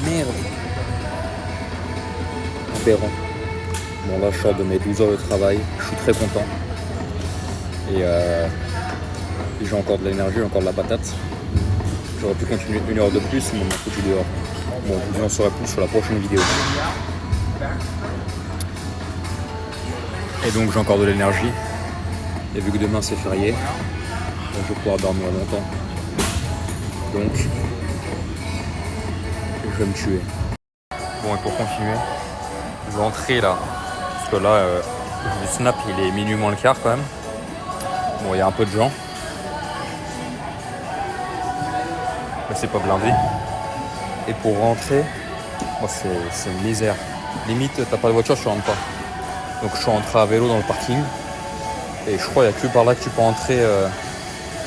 Merde. Aberrant. Bon là je sors de mes 12 heures de travail, je suis très content. Et j'ai encore de l'énergie, j'ai encore de la patate. J'aurais pu continuer 1 heure de plus, mais on m'a foutu dehors. Bon, je vous en saurai plus sur la prochaine vidéo. Et donc j'ai encore de l'énergie. Et vu que demain c'est férié, donc je vais pouvoir dormir longtemps. Donc je vais me tuer. Bon, et pour continuer, l'entrée là, parce que là, le snap il est minuit moins le quart quand même. Bon, il y a un peu de gens, mais c'est pas blindé. Et pour rentrer, bon, c'est une misère. Limite, t'as pas de voiture, tu rentres pas. Donc je suis rentré à vélo dans le parking. Et je crois qu'il n'y a que par là que tu peux entrer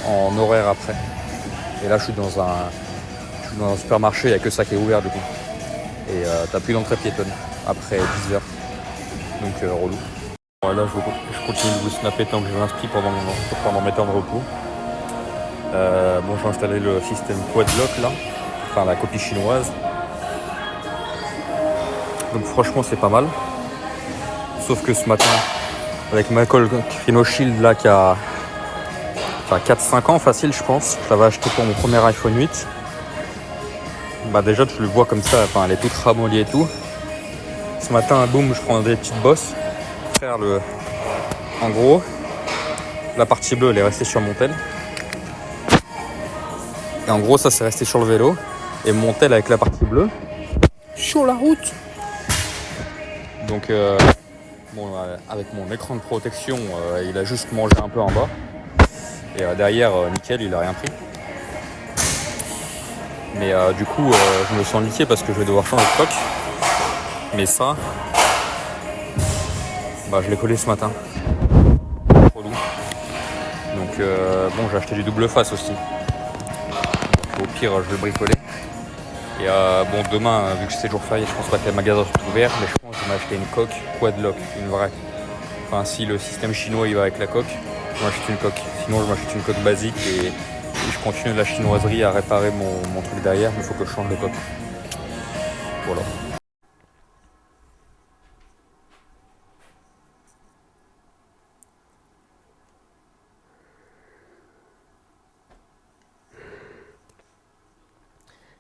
en horaire après. Et là, je suis dans un supermarché, il n'y a que ça qui est ouvert du coup. Et t'as plus d'entrée piétonne après 10 heures. Donc relou. Bon, là, je continue de vous snapper tant que je m'inscris pendant mes temps de repos. Bon, j'ai installé le système Quadlock là, enfin la copie chinoise. Donc franchement, c'est pas mal. Sauf que ce matin, avec ma colle ChronoShield là qui a 4-5 ans facile, je pense. Je l'avais acheté pour mon premier iPhone 8. Bah déjà tu le vois comme ça, enfin elle est toute ramollie et tout. Ce matin, boum, je prends des petites bosses pour faire le. En gros, la partie bleue elle est restée sur mon tel. Et en gros ça c'est resté sur le vélo. Et mon tel avec la partie bleue sur la route. Donc bon, avec mon écran de protection, il a juste mangé un peu en bas. Et derrière, nickel, il a rien pris. Mais du coup, je me sens niqué parce que je vais devoir changer de coque. Mais ça, bah, je l'ai collé ce matin. Relou. Donc bon, j'ai acheté du double face aussi. Donc, au pire, je vais le bricoler. Et bon, demain, vu que c'est jour férié, je pense pas que les magasins sont ouverts. Mais je pense que je vais m'acheter une coque Quadlock, une vraie. Enfin, si le système chinois il va avec la coque, je m'achète une coque. Sinon, je m'achète une coque basique et je continue de la chinoiserie à réparer mon truc derrière. Mais il faut que je change de coque. Voilà.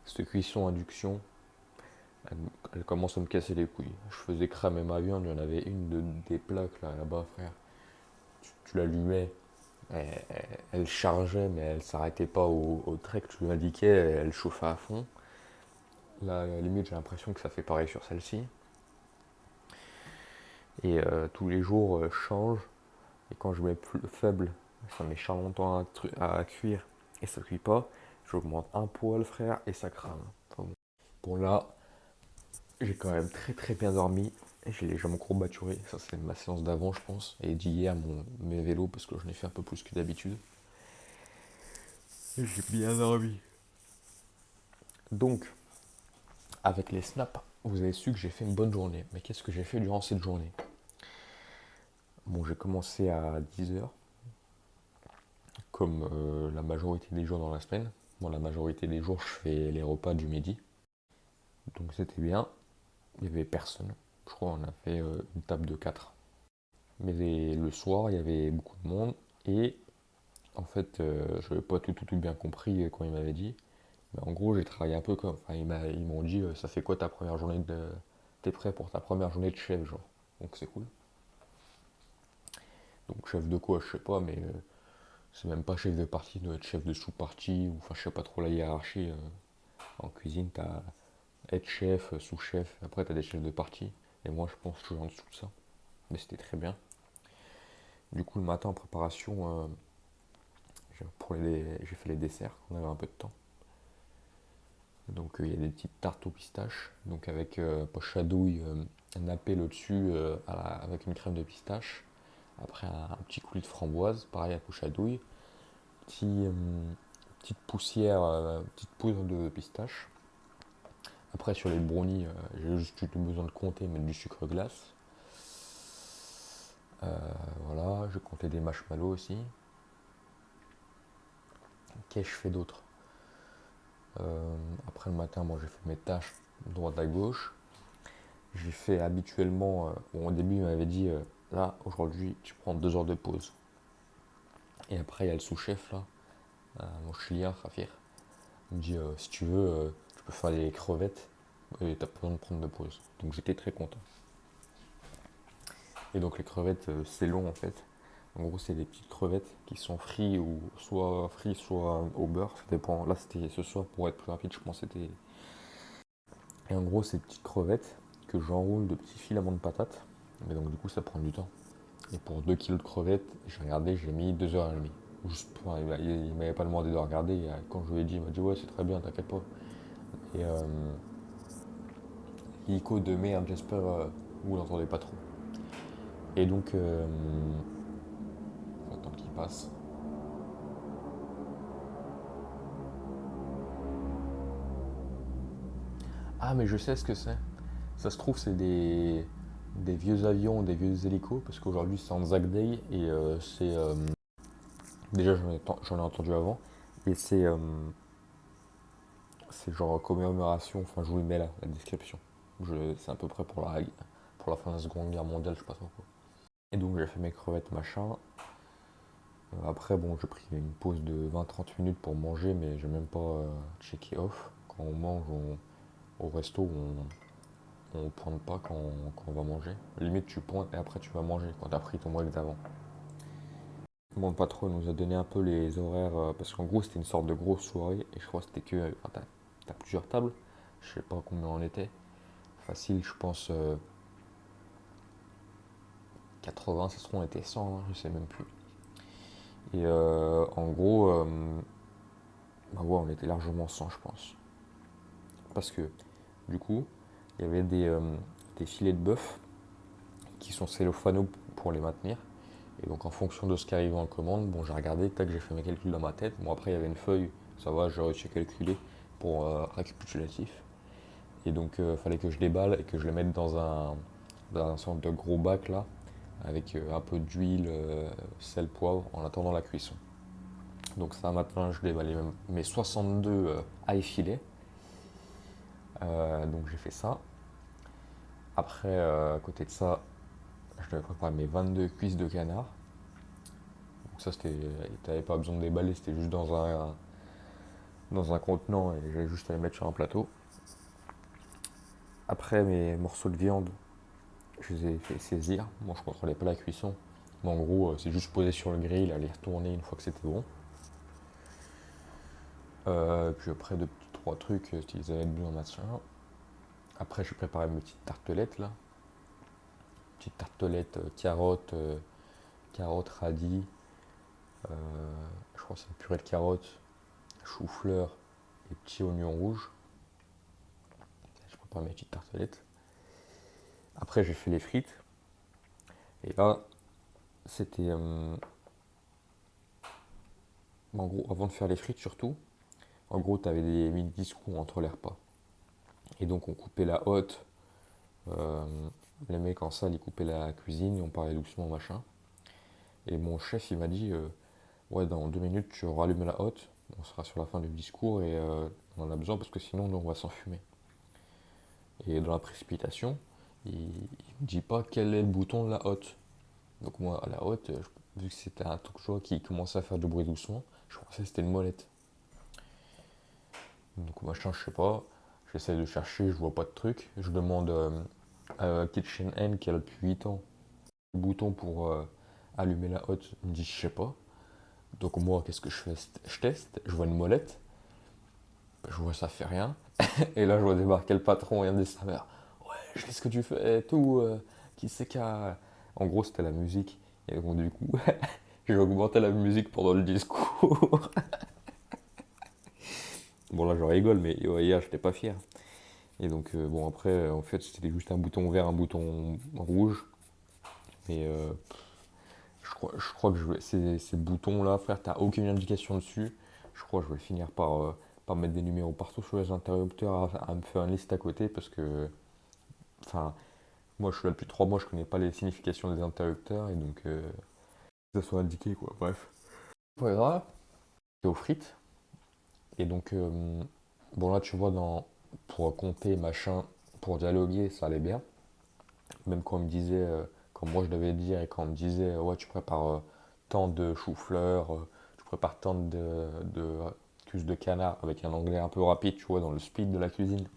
Cette cuisson induction, elle commence à me casser les couilles. Je faisais cramer ma viande, il y en avait des plaques là-bas, frère. Tu l'allumais, elle chargeait, mais elle s'arrêtait pas au trait que tu lui indiquais, elle chauffait à fond. Là, à la limite, j'ai l'impression que ça fait pareil sur celle-ci. Et tous les jours, je change. Et quand je mets plus faible, ça met cher longtemps à cuire et ça cuit pas. J'augmente un poil, frère, et ça crame. Enfin bon là, j'ai quand même très très bien dormi. J'ai les jambes courbaturées, ça c'est ma séance d'avant je pense. Et d'hier mes vélos parce que j'en ai fait un peu plus que d'habitude. J'ai bien dormi. Donc, avec les snaps, vous avez su que j'ai fait une bonne journée. Mais qu'est-ce que j'ai fait durant cette journée? Bon, j'ai commencé à 10 heures, comme la majorité des jours dans la semaine. Bon, la majorité des jours, je fais les repas du midi. Donc c'était bien. Il n'y avait personne. Je crois qu'on a fait une table de 4. Mais le soir, il y avait beaucoup de monde. Et en fait, je n'avais pas tout bien compris quand il m'avait dit. Mais en gros, j'ai travaillé un peu comme. Enfin, ils m'ont dit ça fait quoi ta première journée de. T'es prêt pour ta première journée de chef, genre. Donc c'est cool. Donc chef de quoi, je sais pas, mais c'est même pas chef de partie, doit être chef de sous-partie, ou enfin je sais pas trop la hiérarchie. En cuisine, t'as être chef, sous-chef, après t'as des chefs de partie. Et moi je pense que je suis en dessous de ça. Mais c'était très bien. Du coup le matin en préparation, j'ai fait les desserts, on avait un peu de temps. Donc il y a des petites tartes aux pistaches, donc avec poche à douille nappée le dessus avec une crème de pistache. Après un petit coulis de framboise, pareil à poche à douille. Petite poussière, petite poudre de pistache. Après sur les brownies, j'ai juste eu besoin de compter, mettre du sucre glace. Voilà, je comptais des marshmallows aussi. Qu'est-ce que je fais d'autre? Après le matin, moi j'ai fait mes tâches. droite à gauche. J'ai fait habituellement, bon, au début il m'avait dit, là aujourd'hui tu prends 2 heures de pause. Et après il y a le sous-chef là, mon chilien, Rafir. Il me dit, si tu veux, tu peux faire les crevettes et t'as pas besoin de prendre de pause. Donc j'étais très content. Et donc les crevettes, c'est long en fait. En gros, c'est des petites crevettes qui sont frites ou soit frites, soit au beurre. Ça dépend. Là, c'était ce soir pour être plus rapide, je pense que c'était. Et en gros, ces petites crevettes que j'enroule de petits filaments de patates. Mais donc, du coup, ça prend du temps. Et pour 2 kilos de crevettes, j'ai regardé, j'ai mis 2h30. Juste pour, il m'avait pas demandé de regarder. Et quand je lui ai dit, il m'a dit, ouais, c'est très bien, t'inquiète pas. Et l'hélico de merde, j'espère, vous l'entendez pas trop. Et donc, faut attendre qu'il passe. Ah, mais je sais ce que c'est. Ça se trouve, c'est des vieux avions, des vieux hélicos, parce qu'aujourd'hui c'est en Zag Day et c'est. Déjà, j'en ai entendu avant, et c'est genre commémoration, enfin, je vous le mets là, la description. C'est à peu près pour la fin de la Seconde Guerre mondiale, je sais pas trop quoi. Et donc, j'ai fait mes crevettes, machin. Après, bon, j'ai pris une pause de 20-30 minutes pour manger, mais j'ai même pas checké off. Quand on mange au resto, on pointe pas quand on va manger. Limite, tu pointes et après tu vas manger quand t'as pris ton break d'avant. Mon patron nous a donné un peu les horaires parce qu'en gros, c'était une sorte de grosse soirée et je crois que c'était que. Enfin, t'as plusieurs tables. Je sais pas combien on était. Facile, je pense 80, ça se trouve on était 100, hein, je sais même plus. Et en gros, bah ouais, on était largement 100, je pense. Parce que du coup, il y avait des filets de bœuf qui sont cellophanos pour les maintenir. Et donc en fonction de ce qui arrive en commande, bon j'ai regardé, tac, j'ai fait mes calculs dans ma tête. Bon après il y avait une feuille, ça va, j'ai réussi à calculer pour récapitulatif. Et donc il fallait que je déballe et que je le mette dans un sorte de gros bac là, avec un peu d'huile, sel, poivre, en attendant la cuisson. Donc ça maintenant je déballais mes 62 ail filets. Donc j'ai fait ça. Après à côté de ça, je devais préparer mes 22 cuisses de canard. Donc ça c'était. T'avais pas besoin de déballer, c'était juste dans un contenant et j'avais juste à les mettre sur un plateau. Après mes morceaux de viande, je les ai fait saisir. Bon, je contrôlais pas la cuisson. Mais en gros, c'est juste poser sur le grill, à les retourner une fois que c'était bon. Puis après, deux petits trois trucs, ils avaient besoin machin. Après, je préparais mes petites tartelettes là. Petites tartelettes carottes, radis. euh, je crois que c'est une purée de carottes, chou-fleur et petits oignons rouges. Je prépare mes petites tartelettes. Après, j'ai fait les frites. Et là, c'était. En gros, avant de faire les frites, surtout, en gros, tu avais des mini-discours entre les repas. Et donc, on coupait la hotte. euh, les mecs en salle, ils coupaient la cuisine et on parlait doucement, machin. Et mon chef, il m'a dit ouais, dans 2 minutes, tu rallumes la hotte. On sera sur la fin du discours et on en a besoin parce que sinon, nous, on va s'enfumer. Et dans la précipitation, il me dit pas quel est le bouton de la hotte. Donc, moi, à la hotte, vu que c'était un truc qui commençait à faire du bruit doucement, je pensais que c'était une molette. Donc machin, je sais pas. J'essaie de chercher, je vois pas de truc. Je demande à KitchenAid qui a depuis 8 ans le bouton pour allumer la hotte. Il me dit je sais pas. Donc moi, qu'est-ce que je fais? Je teste, je vois une molette. Je vois ça fait rien. Et là, je vois débarquer le patron et il me dit sa mère. Ouais, je sais ce que tu fais et tout. Qui c'est qu'à. En gros, c'était la musique. Et donc du coup, j'ai augmenté la musique pendant le discours. Bon là, je rigole, mais hier, j'étais pas fier. Et donc, bon, après, en fait, c'était juste un bouton vert, un bouton rouge. Mais je crois que ces boutons-là, frère, t'as aucune indication dessus. Je crois que je vais finir par mettre des numéros partout sur les interrupteurs, à me faire une liste à côté parce que, enfin, moi je suis là depuis 3 mois, je connais pas les significations des interrupteurs et donc, que ça soit indiqué quoi, bref. Pas grave, c'est aux frites. Et donc, bon, là, tu vois, pour compter, machin, pour dialoguer, ça allait bien. Même quand on me disait, quand moi je devais dire et quand on me disait, ouais, tu prépares tant de choux-fleurs, tu prépares tant de cuisses de canard avec un anglais un peu rapide, tu vois, dans le speed de la cuisine,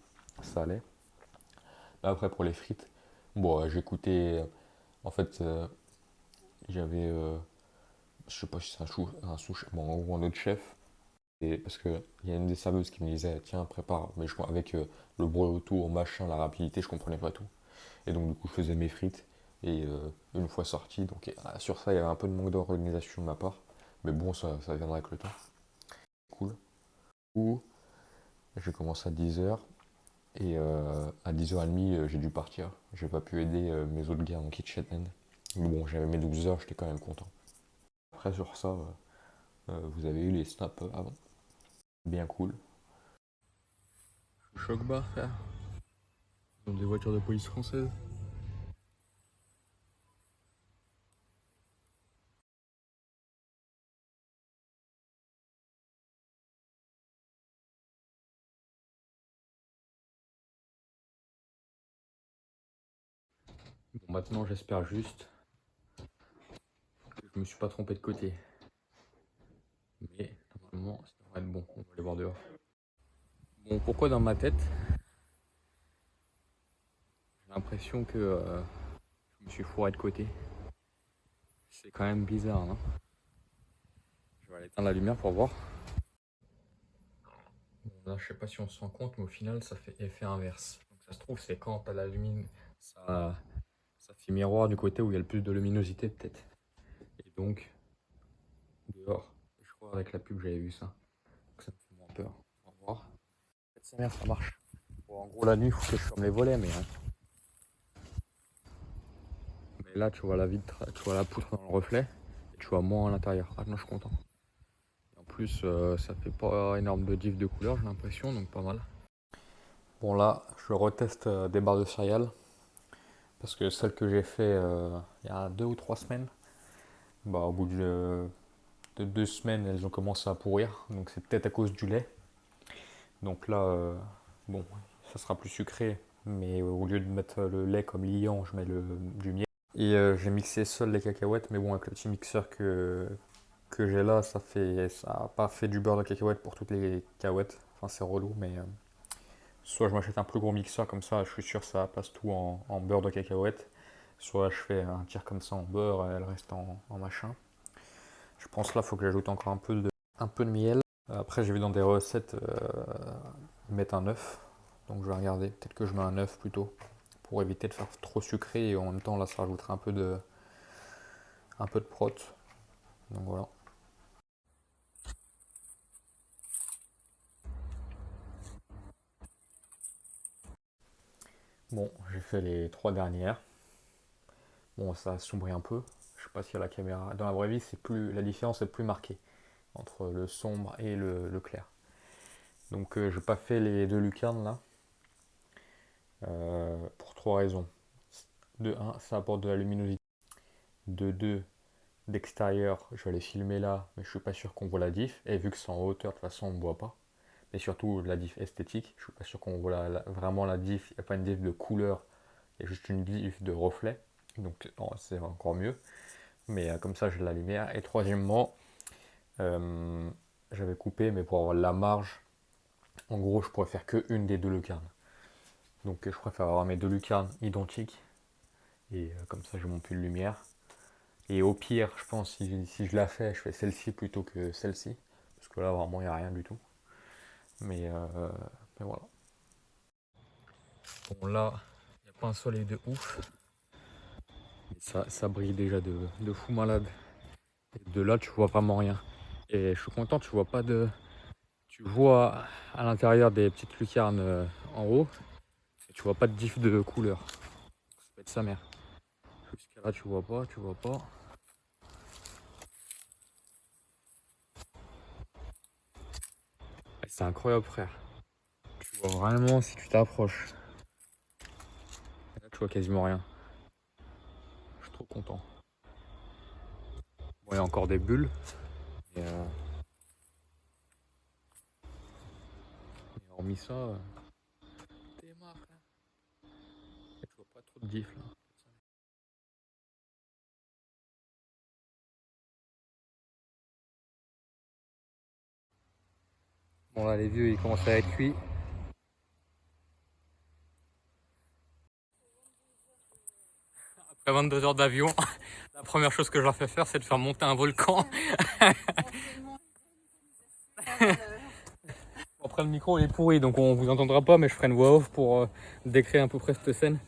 ça allait. Là, après, pour les frites, bon, j'écoutais, en fait, j'avais, je sais pas si c'est un sous, bon, en gros, un autre chef. Et parce qu'il y a une des serveuses qui me disait, tiens, prépare, mais avec le bruit autour, machin, la rapidité, je comprenais pas tout. Et donc, du coup, je faisais mes frites. Et une fois sorti, donc sur ça, il y avait un peu de manque d'organisation de ma part. Mais bon, ça viendra avec le temps. Cool. Ou j'ai commencé à 10h. Et à 10h30, j'ai dû partir. J'ai pas pu aider mes autres gars en KitchenAid. Mais bon, j'avais mes 12 heures, j'étais quand même content. Après, sur ça, vous avez eu les snaps avant. Bien cool. Choc bar, frère. Dans des voitures de police françaises. Bon, maintenant, j'espère juste que je me suis pas trompé de côté. Mais normalement, ça devrait être bon. On va aller voir dehors. Bon, pourquoi dans ma tête, j'ai l'impression que je me suis fourré de côté. C'est quand même bizarre, non? Je vais aller éteindre la lumière pour voir. Bon, là, je sais pas si on se rend compte, mais au final, ça fait effet inverse. Donc ça se trouve, c'est quand t'as la lumière, ça fait miroir du côté où il y a le plus de luminosité peut-être. Et donc, dehors, je crois avec la pub, j'avais vu ça. Donc ça me fait moins peur. On va voir. Sa mère, ça marche. Bon, en gros, la nuit, il faut que je ferme les volets, mais là, tu vois la vitre, tu vois la poutre dans le reflet, et tu vois moi à l'intérieur. Ah non, je suis content. Et en plus, ça fait pas énorme de diff de couleur, j'ai l'impression, donc pas mal. Bon, là, je reteste des barres de céréales, parce que celles que j'ai fait il y a 2 ou 3 semaines, bah, au bout de 2 semaines, elles ont commencé à pourrir, donc c'est peut-être à cause du lait. Donc là, bon, ça sera plus sucré, mais au lieu de mettre le lait comme liant, je mets du miel. Et j'ai mixé seul les cacahuètes, mais bon, avec le petit mixeur que j'ai là, ça a pas fait du beurre de cacahuète pour toutes les cacahuètes. Enfin, c'est relou, mais soit je m'achète un plus gros mixeur comme ça, je suis sûr que ça passe tout en beurre de cacahuète. Soit je fais un tir comme ça en beurre et elle reste en machin. Je pense là, il faut que j'ajoute encore un peu de miel. Après, j'ai vu dans des recettes mettre un œuf. Donc je vais regarder. Peut-être que je mets un œuf plutôt. Pour éviter de faire trop sucré et en même temps, là, ça rajoutera un peu de prot. Donc voilà. Bon, j'ai fait les 3 dernières. Bon, ça assombrit un peu. Je sais pas si à la caméra. Dans la vraie vie, la différence est plus marquée entre le sombre et le clair. Donc, j'ai pas fait les deux lucarnes là. Pour 3 raisons. De un, ça apporte de la luminosité. De 2, d'extérieur, je vais les filmer là, mais je suis pas sûr qu'on voit la diff. Et vu que c'est en hauteur, de toute façon, on ne voit pas. Mais surtout la diff esthétique, je suis pas sûr qu'on voit vraiment la diff. Il n'y a pas une diff de couleur, il y a juste une diff de reflet. Donc c'est encore mieux. Mais comme ça, j'ai de la lumière. Et troisièmement, euh, j'avais coupé, mais pour avoir la marge, en gros, je pourrais faire que une des deux lucarnes. Donc je préfère avoir mes deux lucarnes identiques. Et comme ça, j'ai mon pull de lumière. Et au pire, je pense, si je la fais, je fais celle-ci plutôt que celle-ci. Parce que là, vraiment, il n'y a rien du tout. Mais, euh, mais voilà. Bon, là, il n'y a pas un soleil de ouf. Ça brille déjà de fou malade. Et de là, tu vois vraiment rien. Et je suis content, tu vois pas de. Tu vois à l'intérieur des petites lucarnes en haut. Et tu vois pas de diff de couleur. Ça peut être sa mère. Jusqu'à là, tu vois pas, tu vois pas. C'est incroyable, frère. Tu vois vraiment si tu t'approches. Là, tu vois quasiment rien. Je suis trop content. Bon, il y a encore des bulles. Mais hormis ça, Trop de diff là. Bon là les vieux ils commencent à être cuits. Après 22 heures d'avion, la première chose que je leur fais faire c'est de faire monter un volcan. Après le micro il est pourri donc on vous entendra pas mais je ferai une voix off pour décrire à peu près cette scène.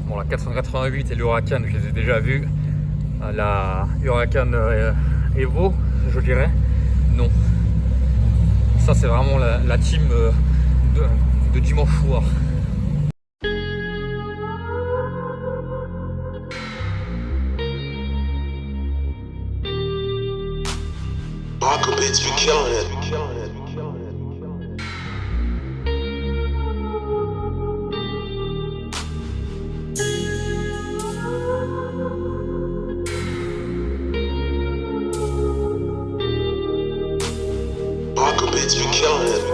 Bon la 488 et l'Huracan je les ai déjà vus. La Huracan Evo je dirais. Non. Ça c'est vraiment la team de dimanche soir. Michael Beats be killing it. Michael Beats be killing it.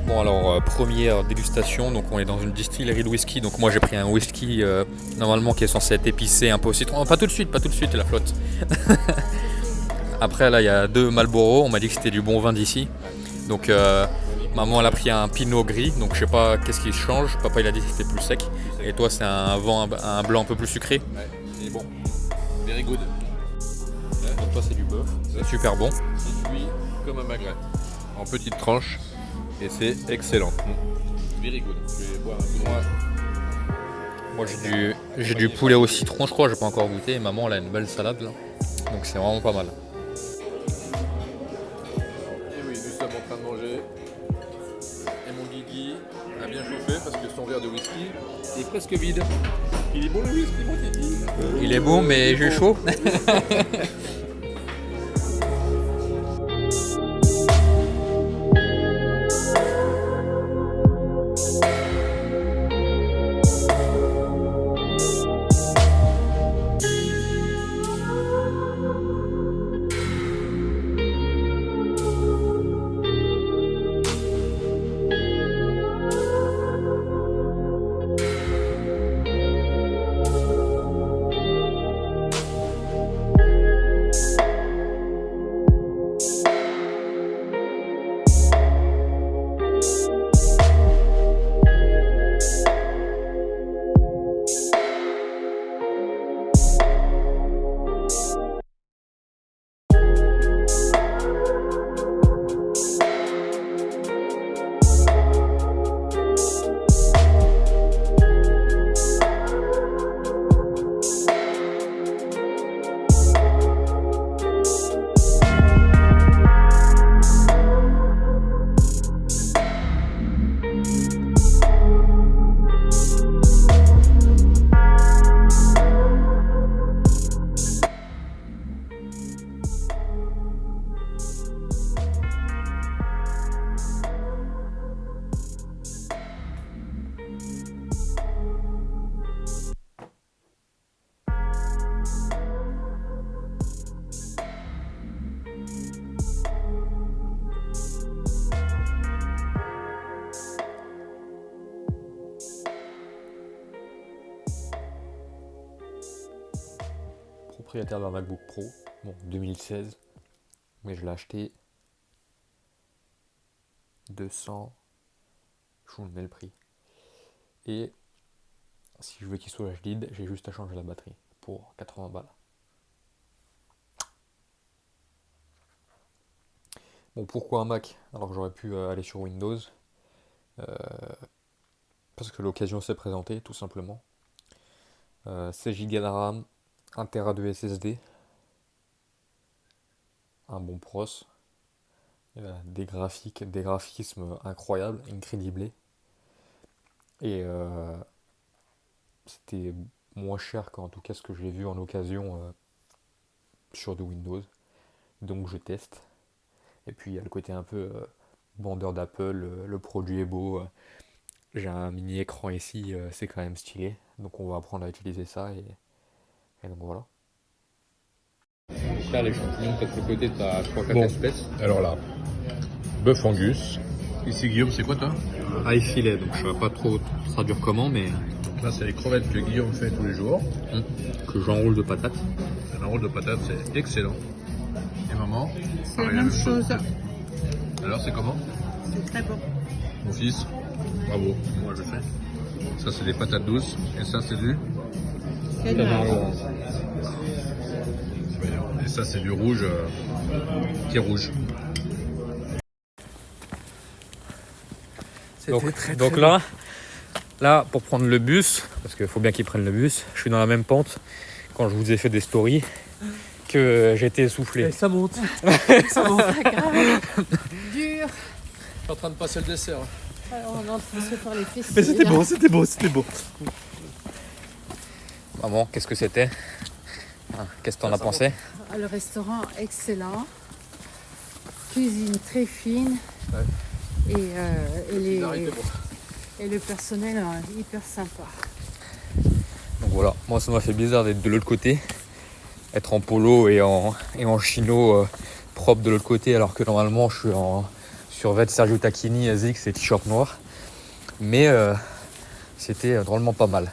Bon alors première dégustation, donc on est dans une distillerie de whisky, donc moi j'ai pris un whisky normalement qui est censé être épicé, un peu au citron, pas tout de suite la flotte. Après là il y a 2 Marlboro, on m'a dit que c'était du bon vin d'ici, donc maman elle a pris un pinot gris, donc je sais pas qu'est-ce qui change, papa il a dit que c'était plus sec, et toi c'est un blanc un peu plus sucré. Ouais, c'est bon. Very good. Donc toi c'est du bœuf, c'est super bon. C'est cuit comme un magret. En petites tranches. Et c'est excellent. Very good. Je vais boire un coup de roi. Moi j'ai du poulet au citron je crois, j'ai pas encore goûté, et maman elle a une belle salade là, donc c'est vraiment pas mal. Et oui, nous sommes en train de manger. Et mon Guigui a bien chauffé parce que son verre de whisky est presque vide. Il est bon le whisky, mon Guigui. Il est bon mais j'ai chaud. Propriétaire d'un MacBook Pro, bon 2016, mais je l'ai acheté 200, je vous mets le prix. Et si je veux qu'il soit HDD, j'ai juste à changer la batterie pour 80 balles. Bon, pourquoi un Mac alors que j'aurais pu aller sur Windows? Parce que l'occasion s'est présentée, tout simplement. 16 Go de RAM, 1 Tera de SSD, un bon pros, des graphismes incroyables, incredibles. Et c'était moins cher qu'en tout cas ce que j'ai vu en occasion sur de Windows. Donc je teste. Et puis il y a le côté un peu vendeur d'Apple, le produit est beau. J'ai un mini écran ici, c'est quand même stylé. Donc on va apprendre à utiliser ça et donc voilà. Là les champignons, peut-être le côté t'as 3-4 Bon. espèces. Alors là, bœuf angus. Ici Guillaume, c'est quoi toi? Ail filet, donc je ne saurais pas trop traduire comment, mais Là c'est les crevettes que Guillaume fait tous les jours. que j'enroule de patates. Un rôle de patate, c'est excellent. Et maman? C'est la même chose. Alors c'est comment? C'est très bon. Mon fils? Bravo, moi je fais. Ça c'est des patates douces et ça c'est du... Et ça c'est du rouge qui est rouge. Donc là, pour prendre le bus, parce qu'il faut bien qu'ils prennent le bus, je suis dans la même pente quand je vous ai fait des stories que j'étais essoufflé. Ça monte. Ça grave. Dur. Je suis en train de passer le dessert. Alors, on est en train de se faire les fesses. Mais c'était beau, c'était beau, c'était beau. Maman, qu'est-ce que c'était? Qu'est-ce que t'en as pensé? Le restaurant excellent. Cuisine très fine. Ouais. Et le personnel hyper sympa. Donc voilà, moi ça m'a fait bizarre d'être de l'autre côté, être en polo et en chino propre de l'autre côté, alors que normalement je suis en survêt Sergio Tacchini, Asics et t-shirt noir. Mais c'était drôlement pas mal.